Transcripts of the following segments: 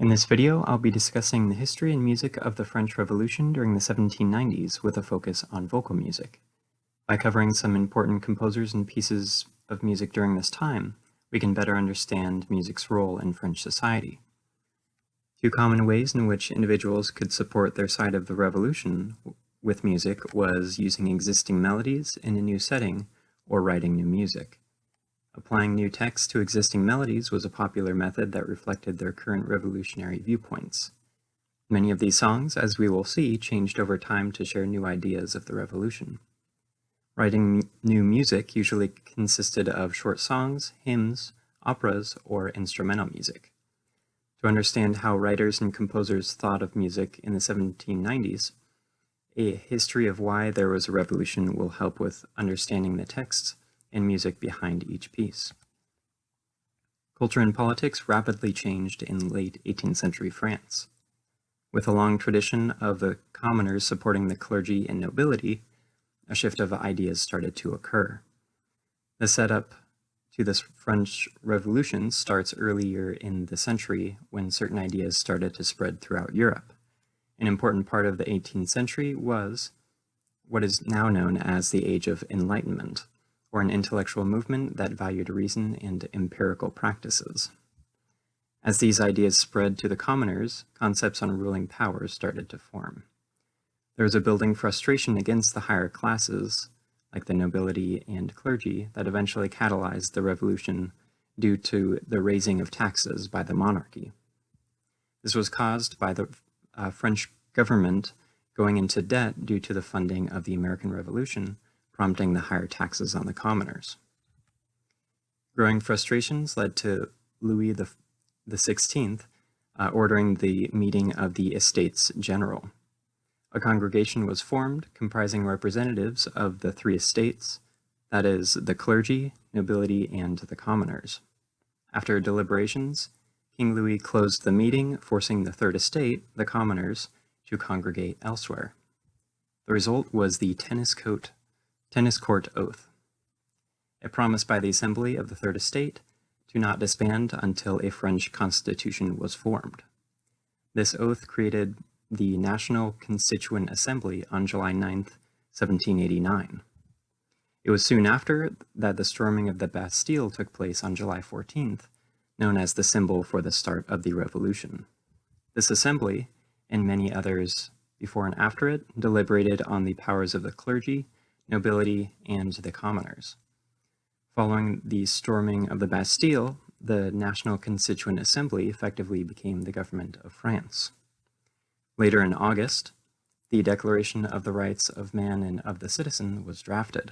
In this video, I'll be discussing the history and music of the French Revolution during the 1790s with a focus on vocal music. By covering some important composers and pieces of music during this time, we can better understand music's role in French society. Two common ways in which individuals could support their side of the revolution with music was using existing melodies in a new setting or writing new music. Applying new text to existing melodies was a popular method that reflected their current revolutionary viewpoints. Many of these songs, as we will see, changed over time to share new ideas of the revolution. Writing new music usually consisted of short songs, hymns, operas, or instrumental music. To understand how writers and composers thought of music in the 1790s, a history of why there was a revolution will help with understanding the texts and music behind each piece. Culture and politics rapidly changed in late 18th century France. With a long tradition of the commoners supporting the clergy and nobility, a shift of ideas started to occur. The setup to this French Revolution starts earlier in the century when certain ideas started to spread throughout Europe. An important part of the 18th century was what is now known as the Age of Enlightenment, or an intellectual movement that valued reason and empirical practices. As these ideas spread to the commoners, concepts on ruling power started to form. There was a building frustration against the higher classes, like the nobility and clergy, that eventually catalyzed the revolution due to the raising of taxes by the monarchy. This was caused by the French government going into debt due to the funding of the American Revolution, prompting the higher taxes on the commoners. Growing frustrations led to Louis XVI ordering the meeting of the Estates General. A congregation was formed comprising representatives of the three estates, that is, the clergy, nobility, and the commoners. After deliberations, King Louis closed the meeting, forcing the third estate, the commoners, to congregate elsewhere. The result was the Tennis Court Oath, a promise by the Assembly of the Third Estate to not disband until a French constitution was formed. This oath created the National Constituent Assembly on July 9, 1789. It was soon after that the storming of the Bastille took place on July 14th, known as the symbol for the start of the revolution. This assembly, and many others before and after it, deliberated on the powers of the clergy, nobility, and the commoners. Following the storming of the Bastille, the National Constituent Assembly effectively became the government of France. Later in August, the Declaration of the Rights of Man and of the Citizen was drafted.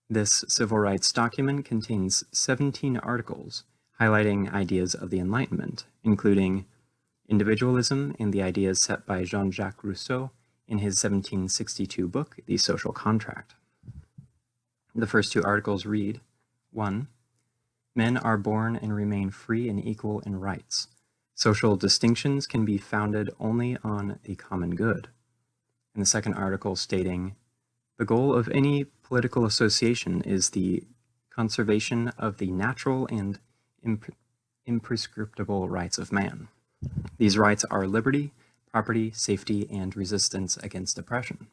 This civil rights document contains 17 articles highlighting ideas of the Enlightenment, including individualism and the ideas set by Jean-Jacques Rousseau in his 1762 book, The Social Contract. The first two articles read, 1. Men are born and remain free and equal in rights. Social distinctions can be founded only on the common good. And the second article stating, the goal of any political association is the conservation of the natural and imprescriptible rights of man. These rights are liberty, property, safety, and resistance against oppression.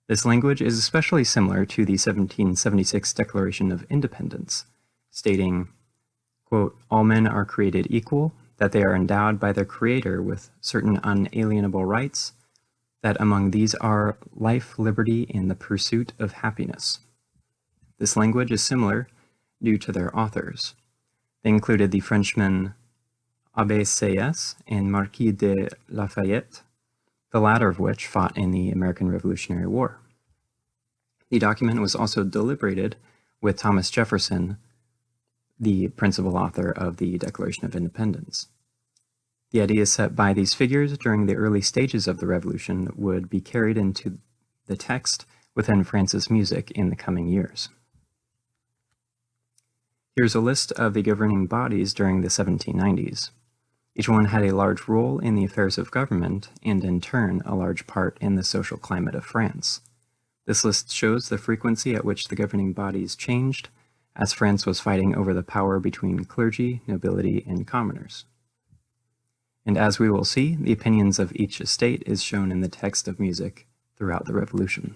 This language is especially similar to the 1776 Declaration of Independence, stating, quote, all men are created equal, that they are endowed by their Creator with certain unalienable rights, that among these are life, liberty, and the pursuit of happiness. This language is similar due to their authors. They included the Frenchmen Abbé Sieyès and Marquis de Lafayette, the latter of which fought in the American Revolutionary War. The document was also deliberated with Thomas Jefferson, the principal author of the Declaration of Independence. The ideas set by these figures during the early stages of the revolution would be carried into the text within France's music in the coming years. Here's a list of the governing bodies during the 1790s. Each one had a large role in the affairs of government, and in turn, a large part in the social climate of France. This list shows the frequency at which the governing bodies changed, as France was fighting over the power between clergy, nobility, and commoners. And as we will see, the opinions of each estate is shown in the text of music throughout the Revolution.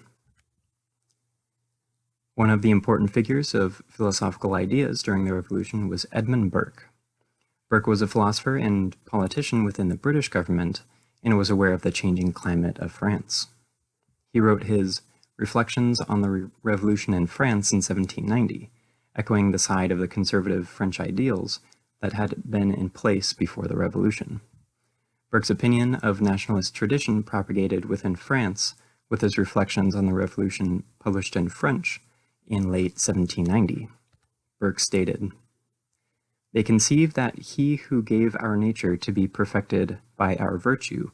One of the important figures of philosophical ideas during the Revolution was Edmund Burke. Burke was a philosopher and politician within the British government and was aware of the changing climate of France. He wrote his Reflections on the Revolution in France in 1790, echoing the side of the conservative French ideals that had been in place before the Revolution. Burke's opinion of nationalist tradition propagated within France with his Reflections on the Revolution published in French in late 1790. Burke stated, "They conceive that he who gave our nature to be perfected by our virtue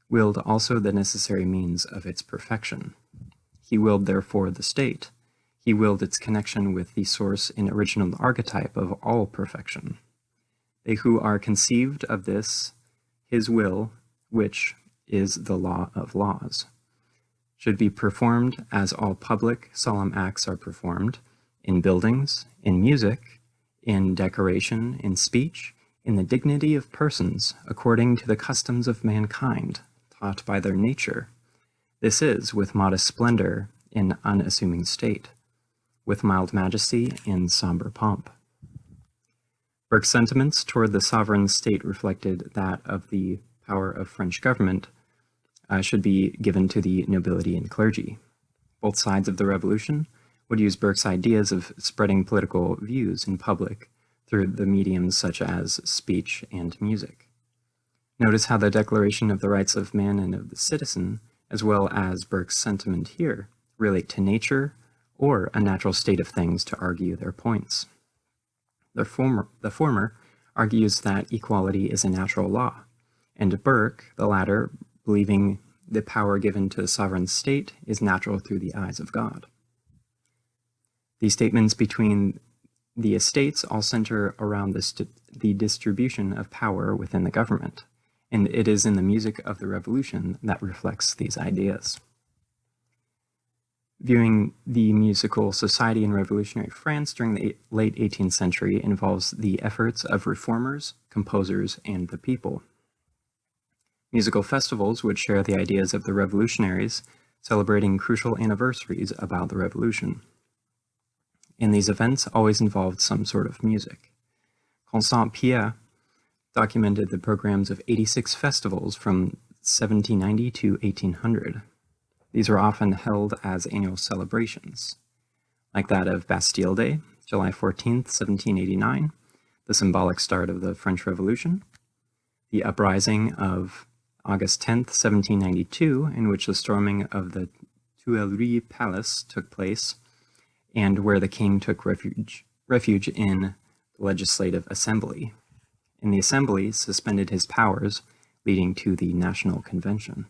willed also the necessary means of its perfection. He willed therefore the state. He willed its connection with the source and original archetype of all perfection. They who are conceived of this, his will, which is the law of laws, should be performed as all public solemn acts are performed, in buildings, in music, in decoration, in speech, in the dignity of persons, according to the customs of mankind, taught by their nature. This is, with modest splendor in unassuming state, with mild majesty in somber pomp." Burke's sentiments toward the sovereign state reflected that of the power of French government should be given to the nobility and clergy. Both sides of the Revolution would use Burke's ideas of spreading political views in public through the mediums such as speech and music. Notice how the Declaration of the Rights of Man and of the Citizen, as well as Burke's sentiment here, relate to nature or a natural state of things to argue their points. The former argues that equality is a natural law, and Burke, the latter, believing the power given to the sovereign state is natural through the eyes of God. These statements between the estates all center around the distribution of power within the government, and it is in the music of the Revolution that reflects these ideas. Viewing the musical society in revolutionary France during the late 18th century involves the efforts of reformers, composers, and the people. Musical festivals would share the ideas of the revolutionaries, celebrating crucial anniversaries about the Revolution. And these events always involved some sort of music. Constant Pierre documented the programs of 86 festivals from 1790 to 1800. These were often held as annual celebrations, like that of Bastille Day, July 14th, 1789, the symbolic start of the French Revolution, the uprising of August 10th, 1792, in which the storming of the Tuileries Palace took place, and where the king took refuge in the Legislative Assembly. And the Assembly suspended his powers, leading to the National Convention.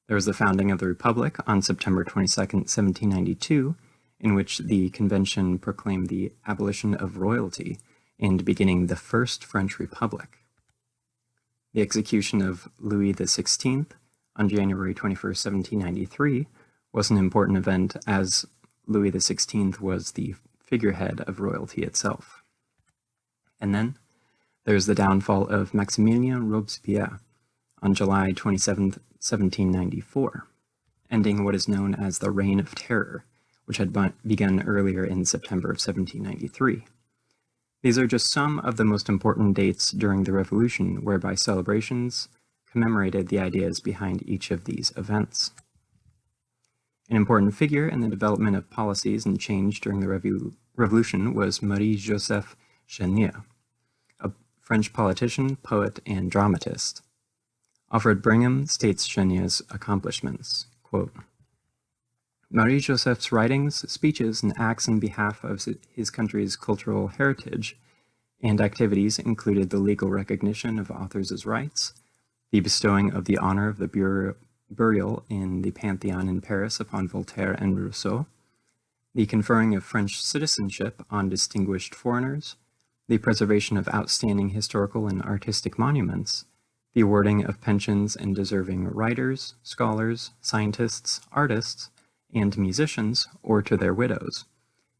There was the founding of the Republic on September 22nd, 1792, in which the convention proclaimed the abolition of royalty and beginning the First French Republic. The execution of Louis XVI on January 21st, 1793 was an important event, as Louis XVI was the figurehead of royalty itself. And then there's the downfall of Maximilien Robespierre on July 27th, 1794, ending what is known as the Reign of Terror, which had begun earlier in September of 1793. These are just some of the most important dates during the Revolution, whereby celebrations commemorated the ideas behind each of these events. An important figure in the development of policies and change during the Revolution was Marie-Joseph Chenier, a French politician, poet, and dramatist. Alfred Brigham states Chenier's accomplishments, quote, "Marie-Joseph's writings, speeches, and acts in behalf of his country's cultural heritage and activities included the legal recognition of authors' rights, the bestowing of the honor of the burial in the Pantheon in Paris upon Voltaire and Rousseau, the conferring of French citizenship on distinguished foreigners, the preservation of outstanding historical and artistic monuments, the awarding of pensions and deserving writers, scholars, scientists, artists, and musicians, or to their widows.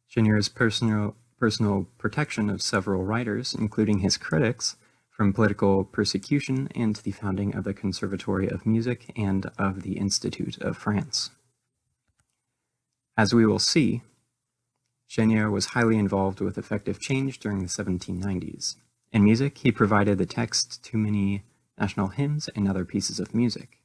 Chenier's personal protection of several writers, including his critics, from political persecution and to the founding of the Conservatory of Music and of the Institute of France. As we will see, Chenier was highly involved with effective change during the 1790s. In music, he provided the text to many national hymns and other pieces of music.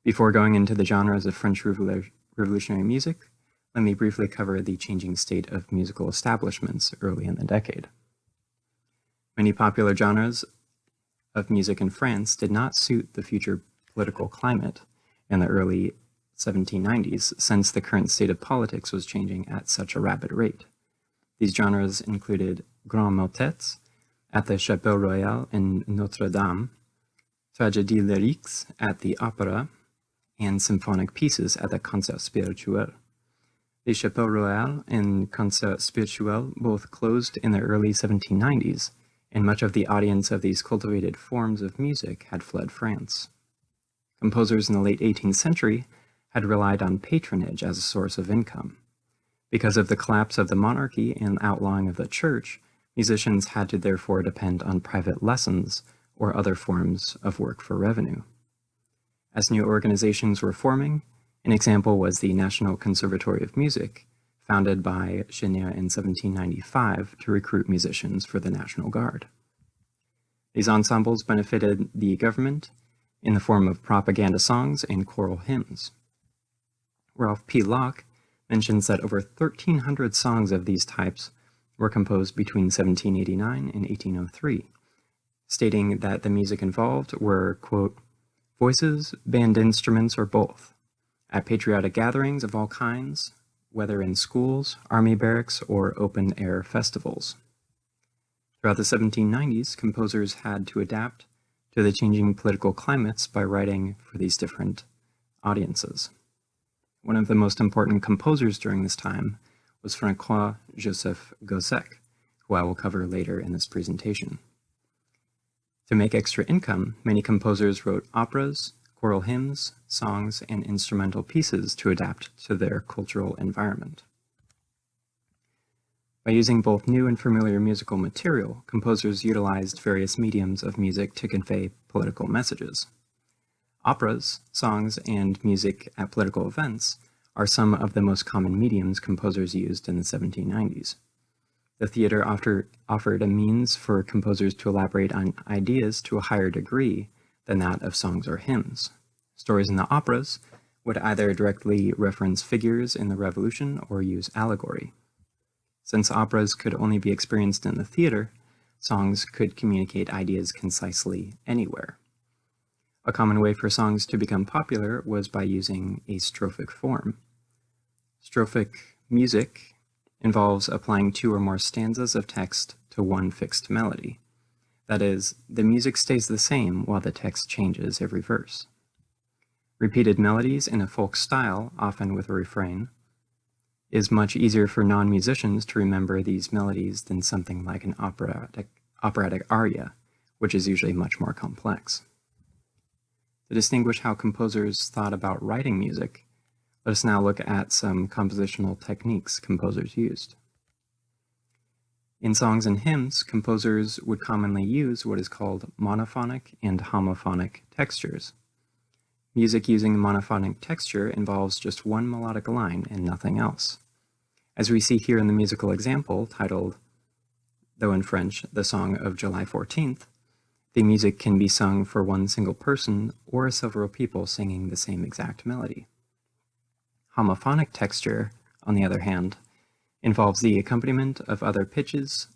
Before going into the genres of French Revolutionary music, let me briefly cover the changing state of musical establishments early in the decade. Many popular genres of music in France did not suit the future political climate in the early 1790s, since the current state of politics was changing at such a rapid rate. These genres included grands motets at the Chapelle Royale in Notre-Dame, tragédies lyriques at the Opera, and symphonic pieces at the Concert Spirituel. The Chapelle Royale and Concert Spirituel both closed in the early 1790s, and much of the audience of these cultivated forms of music had fled France. Composers in the late 18th century had relied on patronage as a source of income. Because of the collapse of the monarchy and outlawing of the church, musicians had to therefore depend on private lessons or other forms of work for revenue. As new organizations were forming, an example was the National Conservatory of Music, founded by Chenier in 1795 to recruit musicians for the National Guard. These ensembles benefited the government in the form of propaganda songs and choral hymns. Ralph P. Locke mentions that over 1,300 songs of these types were composed between 1789 and 1803, stating that the music involved were, quote, voices, band instruments, or both, at patriotic gatherings of all kinds, whether in schools, army barracks, or open-air festivals. Throughout the 1790s, composers had to adapt to the changing political climates by writing for these different audiences. One of the most important composers during this time was Francois-Joseph Gossec, who I will cover later in this presentation. To make extra income, many composers wrote operas, choral hymns, songs, and instrumental pieces to adapt to their cultural environment. By using both new and familiar musical material, composers utilized various mediums of music to convey political messages. Operas, songs, and music at political events are some of the most common mediums composers used in the 1790s. The theater offered a means for composers to elaborate on ideas to a higher degree than that of songs or hymns. Stories in the operas would either directly reference figures in the Revolution or use allegory. Since operas could only be experienced in the theater, songs could communicate ideas concisely anywhere. A common way for songs to become popular was by using a strophic form. Strophic music involves applying two or more stanzas of text to one fixed melody. That is, the music stays the same while the text changes every verse. Repeated melodies in a folk style, often with a refrain, is much easier for non-musicians to remember these melodies than something like an operatic aria, which is usually much more complex. To distinguish how composers thought about writing music, let us now look at some compositional techniques composers used. In songs and hymns, composers would commonly use what is called monophonic and homophonic textures. Music using monophonic texture involves just one melodic line and nothing else. As we see here in the musical example titled, though in French, The Song of July 14th, the music can be sung for one single person or several people singing the same exact melody. Homophonic texture, on the other hand, involves the accompaniment of other pitches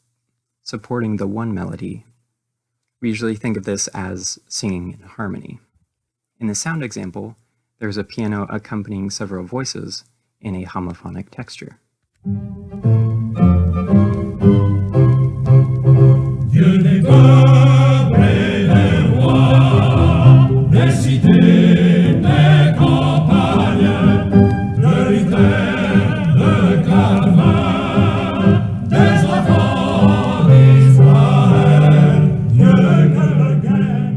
supporting the one melody. We usually think of this as singing in harmony. In the sound example, there's a piano accompanying several voices in a homophonic texture. Dieu des peuples et des rois, des cités, des campagnes, de Luther, de Calvin, des enfants d'Israël, Dieu que le gain.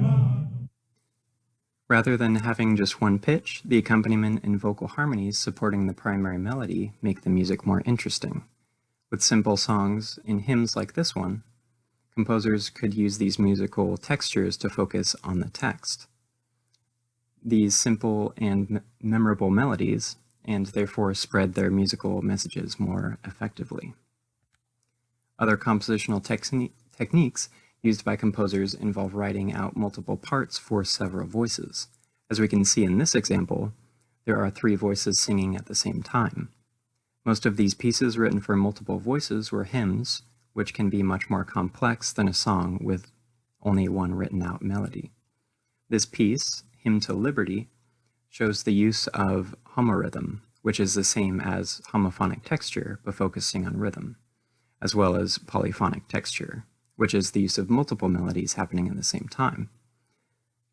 Rather than having just one pitch, the accompaniment and vocal harmonies supporting the primary melody make the music more interesting. With simple songs and hymns like this one, composers could use these musical textures to focus on the text. These simple and memorable melodies, and therefore spread their musical messages more effectively. Other compositional techniques used by composers involve writing out multiple parts for several voices. As we can see in this example, there are 3 voices singing at the same time. Most of these pieces written for multiple voices were hymns, which can be much more complex than a song with only one written out melody. This piece, Hymn to Liberty, shows the use of homorhythm, which is the same as homophonic texture but focusing on rhythm, as well as polyphonic texture, which is the use of multiple melodies happening at the same time.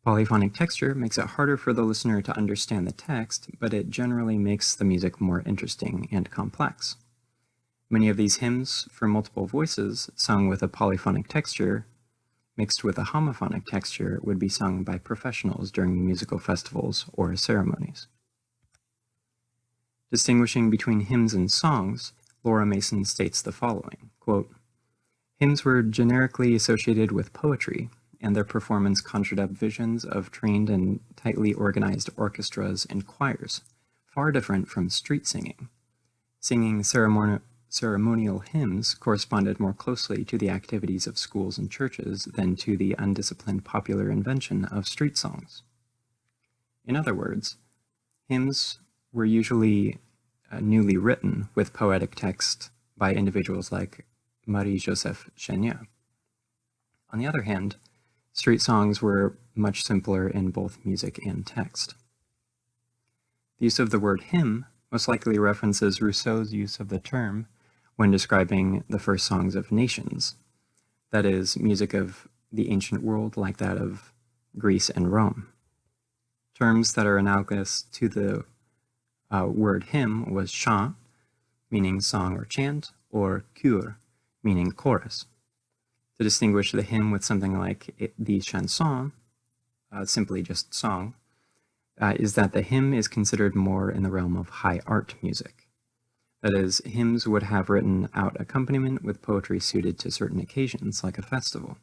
Polyphonic texture makes it harder for the listener to understand the text, but it generally makes the music more interesting and complex. Many of these hymns for multiple voices, sung with a polyphonic texture, mixed with a homophonic texture, would be sung by professionals during musical festivals or ceremonies. Distinguishing between hymns and songs, Laura Mason states the following, quote, "Hymns were generically associated with poetry, and their performance conjured up visions of trained and tightly organized orchestras and choirs, far different from street singing. Singing ceremonial hymns corresponded more closely to the activities of schools and churches than to the undisciplined popular invention of street songs." In other words, hymns were usually newly written with poetic text by individuals like Marie-Joseph Chenier. On the other hand, street songs were much simpler in both music and text. The use of the word hymn most likely references Rousseau's use of the term when describing the first songs of nations, that is, music of the ancient world like that of Greece and Rome. Terms that are analogous to the word hymn was chant, meaning song or chant, or chœur, meaning chorus. To distinguish the hymn with something like the chanson, simply just song, is that the hymn is considered more in the realm of high art music. That is, hymns would have written out accompaniment with poetry suited to certain occasions, like a festival.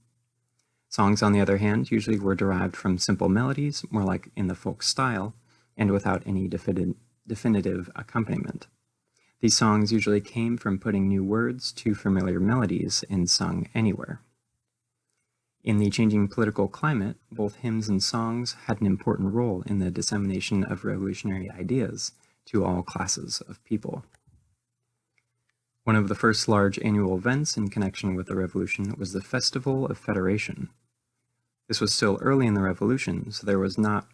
Songs, on the other hand, usually were derived from simple melodies, more like in the folk style, and without any definitive accompaniment. These songs usually came from putting new words to familiar melodies and sung anywhere. In the changing political climate, both hymns and songs had an important role in the dissemination of revolutionary ideas to all classes of people. One of the first large annual events in connection with the Revolution was the Festival of Federation. This was still early in the Revolution, so there was not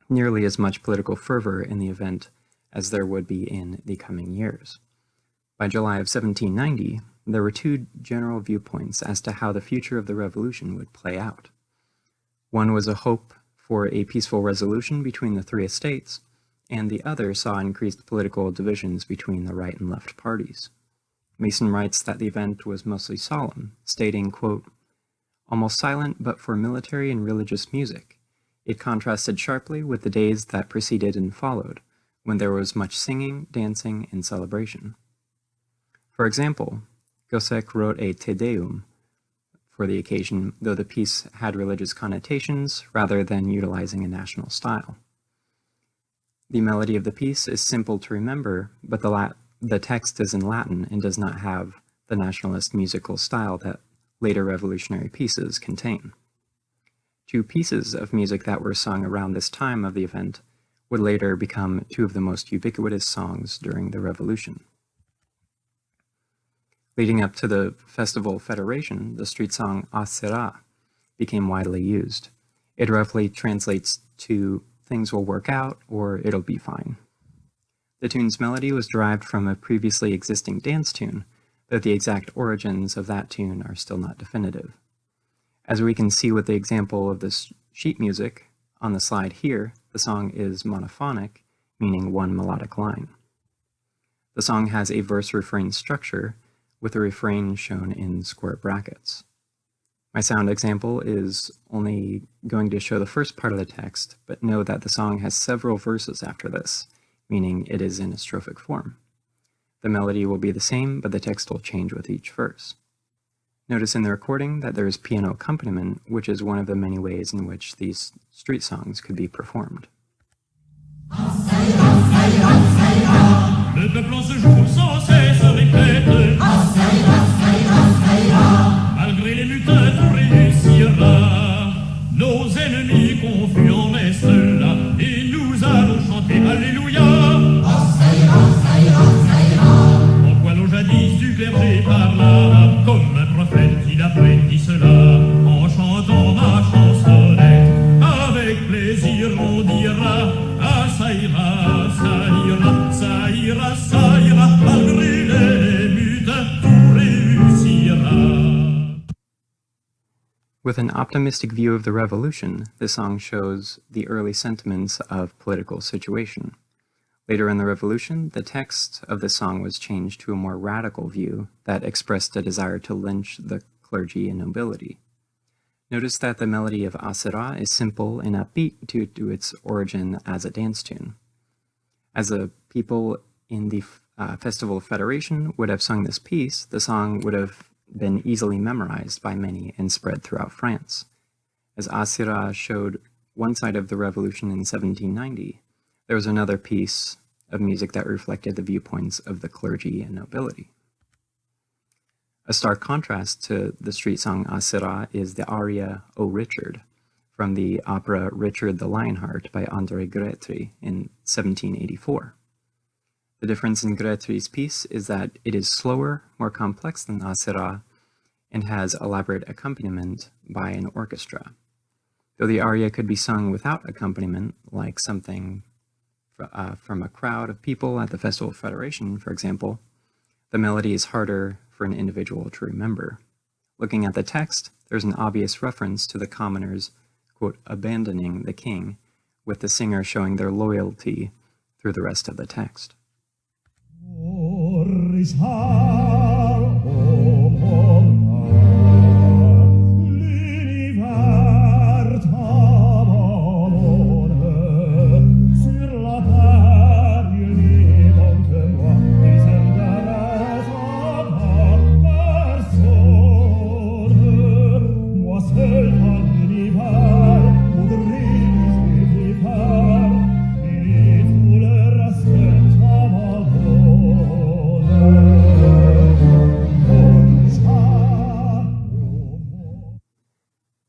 nearly as much political fervor in the event as there would be in the coming years. By July of 1790, there were 2 general viewpoints as to how the future of the Revolution would play out. One was a hope for a peaceful resolution between the 3 estates, and the other saw increased political divisions between the right and left parties. Mason writes that the event was mostly solemn, stating, quote, "Almost silent but for military and religious music. It contrasted sharply with the days that preceded and followed, when there was much singing, dancing, and celebration." For example, GOSSEC wrote a Te Deum for the occasion, though the piece had religious connotations rather than utilizing a national style. The melody of the piece is simple to remember, but the text is in Latin and does not have the nationalist musical style that later revolutionary pieces contain. 2 pieces of music that were sung around this time of the event would later become 2 of the most ubiquitous songs during the Revolution. Leading up to the Festival of Federation, the street song "A Sera" became widely used. It roughly translates to "things will work out" or "it'll be fine." The tune's melody was derived from a previously existing dance tune, though the exact origins of that tune are still not definitive. As we can see with the example of this sheet music on the slide here, the song is monophonic, meaning one melodic line. The song has a verse-refrain structure, with the refrain shown in square brackets. My sound example is only going to show the first part of the text, but know that the song has several verses after this, meaning it is in a strophic form. The melody will be the same, but the text will change with each verse. Notice in the recording that there is piano accompaniment, which is one of the many ways in which these street songs could be performed. Le peuple en ce jour sans cesse répète. Malgré les mutins, tout réussira. Nos ennemis confus en restent là. Et nous allons chanter Alléluia. En quoi l'on jadis du clergé parla, comme un prophète il a prédit cela. En chantant ma chansonnette, avec plaisir on dira, ah ça ira, ça ira, ça ira, ça ira, malgré les mutins, tout réussira. With an optimistic view of the revolution, the song shows the early sentiments of political situation. Later in the revolution, the text of the song was changed to a more radical view that expressed a desire to lynch the clergy and nobility. Notice that the melody of Asera is simple and upbeat due to its origin as a dance tune. As the people in the Festival of Federation would have sung this piece, the song would have been easily memorized by many and spread throughout France. As Asera showed one side of the revolution in 1790, there was another piece of music that reflected the viewpoints of the clergy and nobility. A stark contrast to the street song Asera is the aria O Richard from the opera Richard the Lionheart by André Grétry in 1784. The difference in Grétry's piece is that it is slower, more complex than Asera, and has elaborate accompaniment by an orchestra. Though the aria could be sung without accompaniment, like something from a crowd of people at the Festival of Federation, for example, the melody is harder for an individual to remember. Looking at the text, there's an obvious reference to the commoners, quote, abandoning the king, with the singer showing their loyalty through the rest of the text.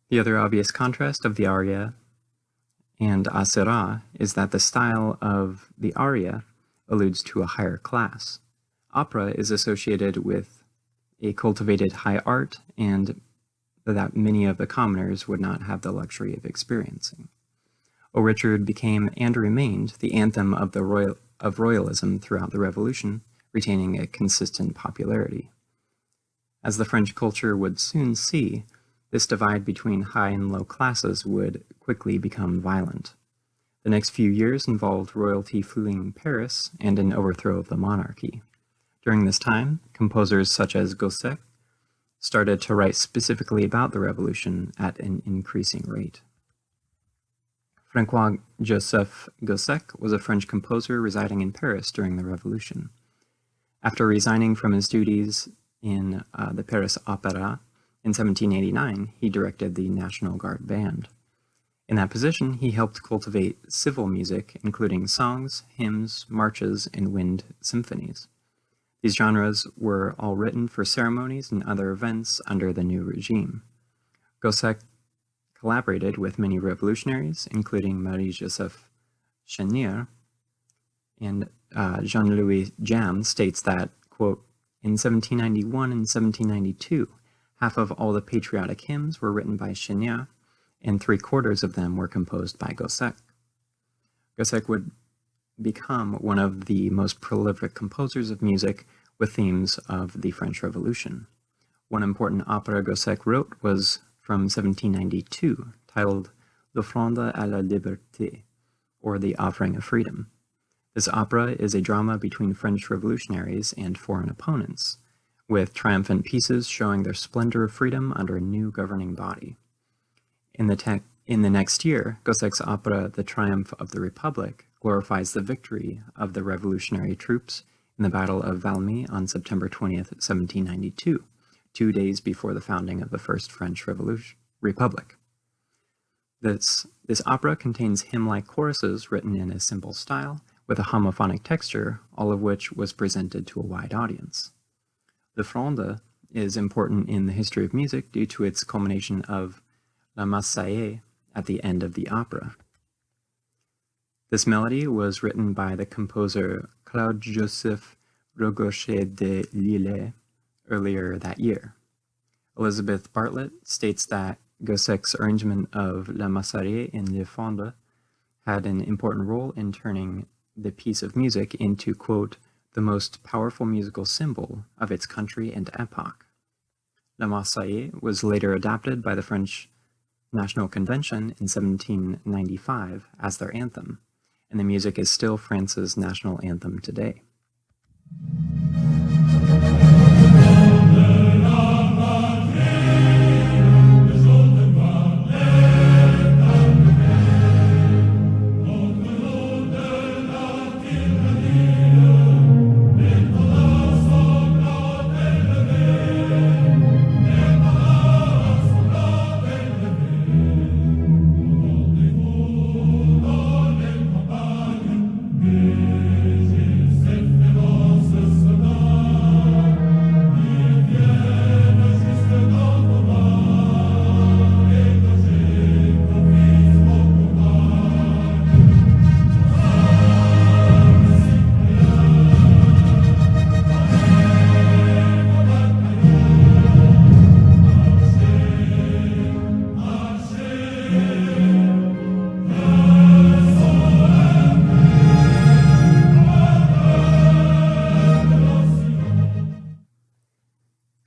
The other obvious contrast of the aria and Asera is that the style of the aria alludes to a higher class. Opera is associated with a cultivated high art and that many of the commoners would not have the luxury of experiencing. O Richard became and remained the anthem of royalism throughout the Revolution, retaining a consistent popularity. As the French culture would soon see, this divide between high and low classes would quickly become violent. The next few years involved royalty fleeing Paris and an overthrow of the monarchy. During this time, composers such as GOSSEC'S started to write specifically about the revolution at an increasing rate. François-Joseph GOSSEC'S was a French composer residing in Paris during the revolution. After resigning from his duties in the Paris Opera, in 1789, he directed the National Guard Band. In that position, he helped cultivate civil music, including songs, hymns, marches, and wind symphonies. These genres were all written for ceremonies and other events under the new regime. GOSSEC'S collaborated with many revolutionaries, including Marie-Joseph Chenier, and Jean-Louis Jam states that, quote, in 1791 and 1792, half of all the patriotic hymns were written by Chenier, and 3/4 of them were composed by GOSSEC'S. GOSSEC'S would become one of the most prolific composers of music with themes of the French Revolution. One important opera GOSSEC'S wrote was from 1792, titled L'Offrande à la Liberté, or The Offering of Freedom. This opera is a drama between French revolutionaries and foreign opponents, with triumphant pieces showing their splendor of freedom under a new governing body. In the next year, GOSSEC'S opera The Triumph of the Republic glorifies the victory of the revolutionary troops in the Battle of Valmy on September 20th, 1792, 2 days before the founding of the First French Republic. This opera contains hymn-like choruses written in a simple style with a homophonic texture, all of which was presented to a wide audience. The Fronde is important in the history of music due to its culmination of La Marseillaise at the end of the opera. This melody was written by the composer Claude-Joseph Rougochet de LISLE earlier that year. Elizabeth Bartlett states that GOSSEC'S arrangement of La Marseillaise in Le Fronde had an important role in turning the piece of music into, quote, the most powerful musical symbol of its country and epoch. La Marseillaise was later adopted by the French National Convention in 1795 as their anthem, and the music is still France's national anthem today.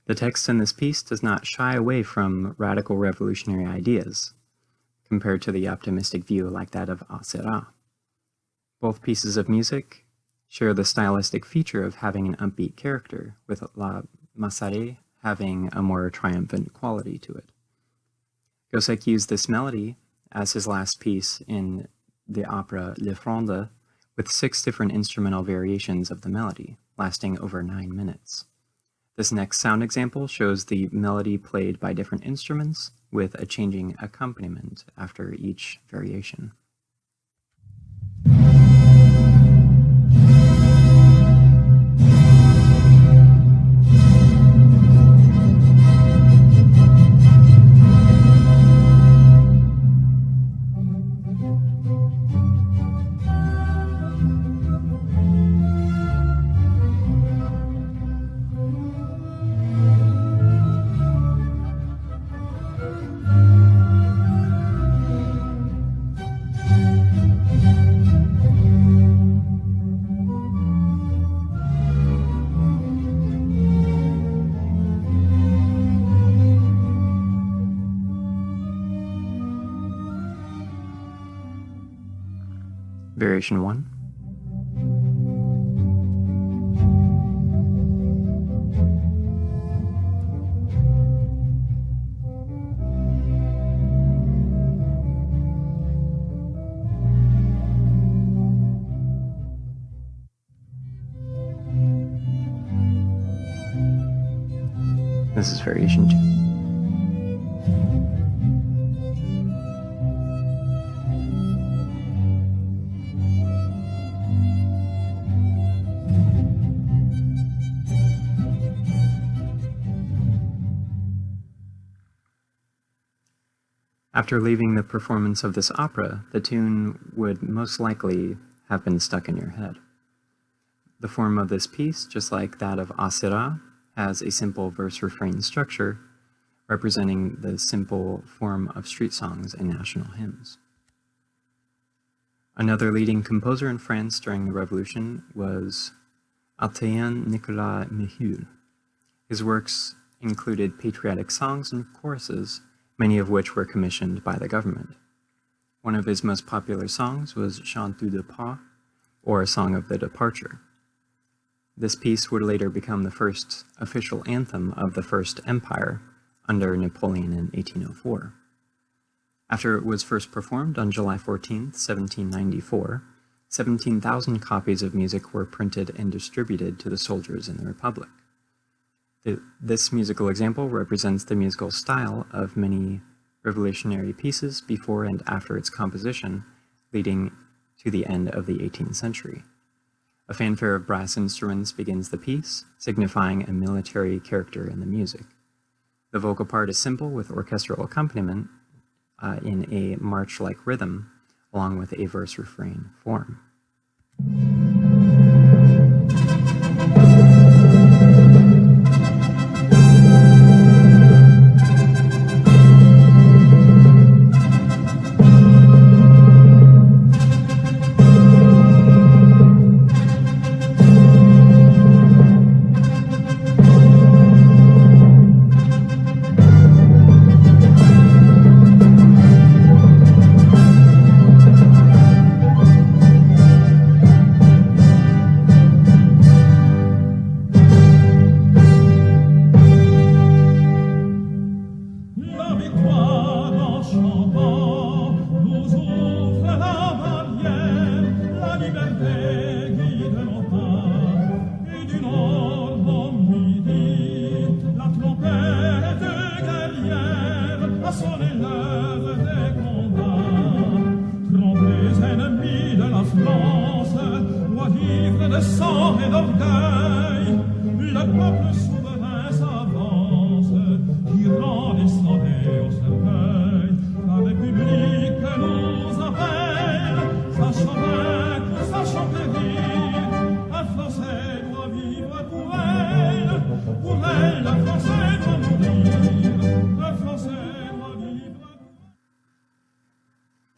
The text in this piece does not shy away from radical revolutionary ideas, compared to the optimistic view like that of Seurat. Both pieces of music share the stylistic feature of having an upbeat character, with La Marseillaise having a more triumphant quality to it. Gossec used this melody as his last piece in the opera Le Fronde, with 6 different instrumental variations of the melody, lasting over 9 minutes. This next sound example shows the melody played by different instruments with a changing accompaniment after each variation. Variation 1. This is variation 2. After leaving the performance of this opera, the tune would most likely have been stuck in your head. The form of this piece, just like that of Seurat, has a simple verse-refrain structure, representing the simple form of street songs and national hymns. Another leading composer in France during the Revolution was ETIENNE-NICOLAS MÉHUL. His works included patriotic songs and choruses, many of which were commissioned by the government. One of his most popular songs was Chant du Depart, or Song of the Departure. This piece would later become the first official anthem of the First Empire under Napoleon in 1804. After it was first performed on July 14, 1794, 17,000 copies of music were printed and distributed to the soldiers in the Republic. This musical example represents the musical style of many revolutionary pieces before and after its composition, leading to the end of the 18th century. A fanfare of brass instruments begins the piece, signifying a military character in the music. The vocal part is simple with orchestral accompaniment in a march-like rhythm, along with a verse-refrain form.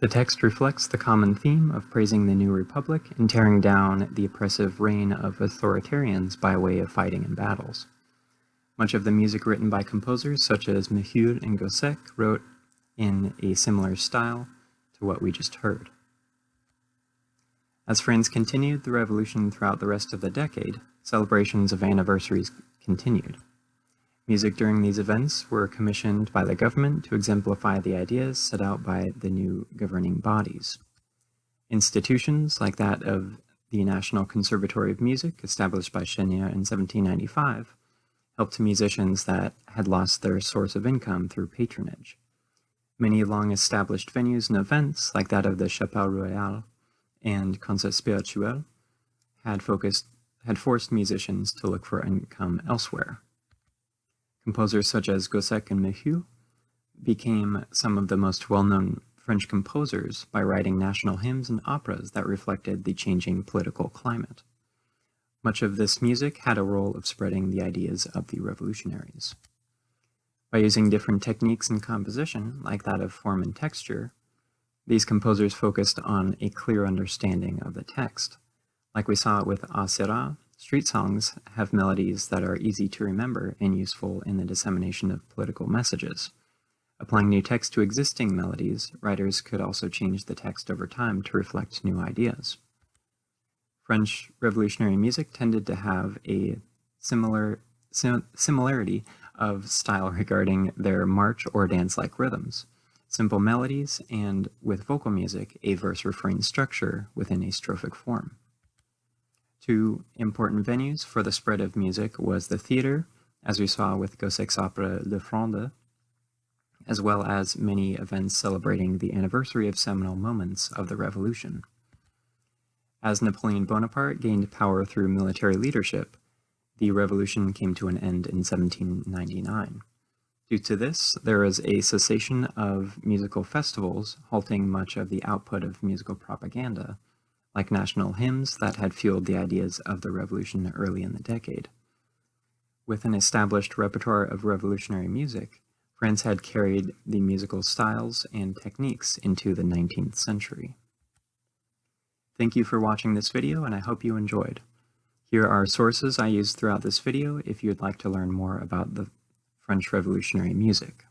The text reflects the common theme of praising the new republic and tearing down the oppressive reign of authoritarians by way of fighting in battles. Much of the music written by composers such as MÉHUL and GOSSEC'S wrote in a similar style to what we just heard. As France continued the revolution throughout the rest of the decade, celebrations of anniversaries continued. Music during these events were commissioned by the government to exemplify the ideas set out by the new governing bodies. Institutions like that of the National Conservatory of Music, established by Chenier in 1795, helped musicians that had lost their source of income through patronage. Many long-established venues and events, like that of the Chapelle Royale and Concert Spirituel, had forced musicians to look for income elsewhere. Composers such as GOSSEC'S and MÉHUL became some of the most well-known French composers by writing national hymns and operas that reflected the changing political climate. Much of this music had a role of spreading the ideas of the revolutionaries. By using different techniques in composition, like that of form and texture, these composers focused on a clear understanding of the text. Like we saw with A Sera, street songs have melodies that are easy to remember and useful in the dissemination of political messages. Applying new text to existing melodies, writers could also change the text over time to reflect new ideas. French revolutionary music tended to have a similarity of style regarding their march or dance-like rhythms, simple melodies, and with vocal music, a verse-refrain structure within a strophic form. Two important venues for the spread of music was the theater, as we saw with GOSSEC'S opera Le Fronde, as well as many events celebrating the anniversary of seminal moments of the Revolution. As Napoleon Bonaparte gained power through military leadership, the Revolution came to an end in 1799. Due to this, there was a cessation of musical festivals, halting much of the output of musical propaganda, like national hymns that had fueled the ideas of the revolution early in the decade. With an established repertoire of revolutionary music, France had carried the musical styles and techniques into the 19th century. Thank you for watching this video, and I hope you enjoyed. Here are sources I used throughout this video if you'd like to learn more about the French revolutionary music.